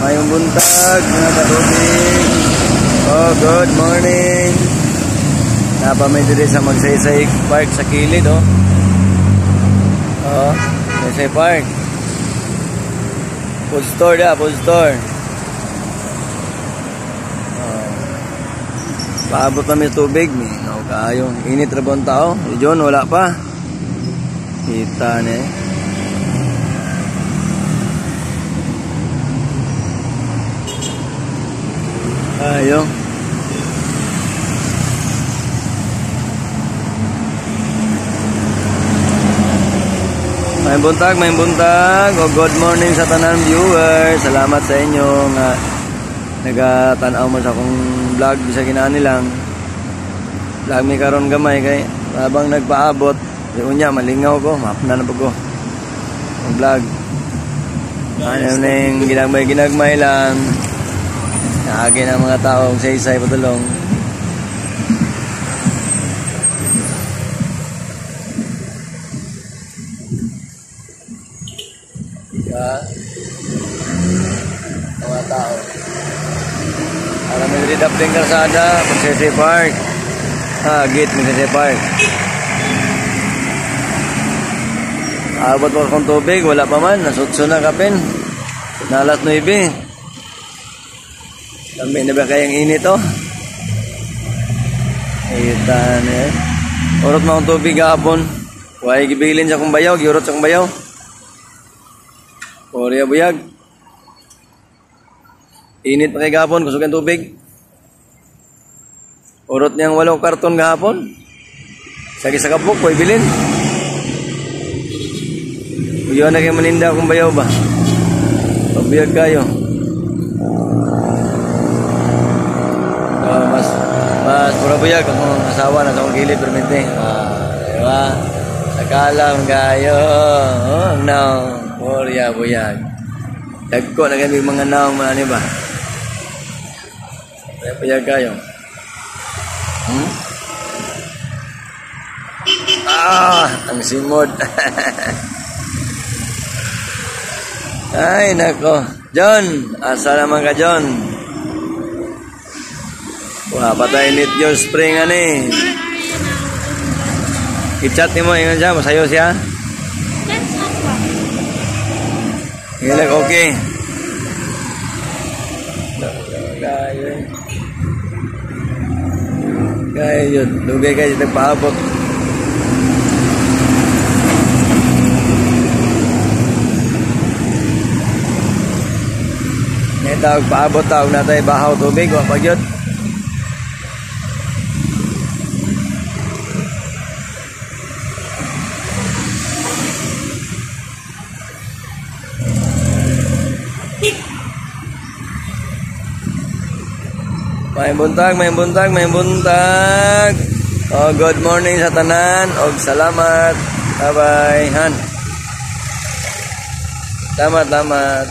Mayong buntag, mga katubig. Oh, good morning. Napamay dito sa Magsaysay Park sa kilid, oh. Oh, Magsaysay Park. Food store da, food store. Oh. Paabot kami tubig, ni. No, kayo. Init rabon tao. Si John, wala pa. Kita ni. Ayo. May buntag. O good morning sa tanan viewers. Salamat sa inyo nga nagatanaw mo sa akong vlog bisa kinani lang. Vlog mi karon gamay kay habang nagpaabot, di unya malingaw ko, mapna na pag ko. Ang vlog. Ano ning ginagmay lang. Naagi ng mga tao sa isay patulong. Mga tao. Para may ridapling karsada, Magsaysay Park. Gate Magsaysay Park. Abot mo akong tubig, wala pa man. Nasutso na kapin. Nalas 9. Kami na ba kayang init, oh? Itan, eh. Urot mo akong tubig hapon. Huwag gibilin sa akong bayaw, giurot sa akong bayaw. Korea buyag. Init pa kay gahapon, kusugan tubig. Urot niyang 8 karton gahapon. Sagi sa kapok, huwag bilin. Uyaw na kayo maninda akong bayaw ba? Pabuyag kayo. Mas pura buyag kung asawa na sa akong gilid permente. Diba? Sakalam kayo. Oh, no. Korea buyag. Dagko na kami mga naong ano ba? Kaya buyag kayo. Ang simod. Ay, nako. John, asa naman ka, John? Wah, patay need your spring ani. I-chat ni mo ingon siya, masayo siya. Ilag okay. Kaya yun, lugay kayo nagpaabot. Ngayon tawag paabot tawag na tayo bahaw tubig, wapag yun. May buntag. Oh, good morning sa tanan. Og salamat. Bye-bye. Han. Salamat.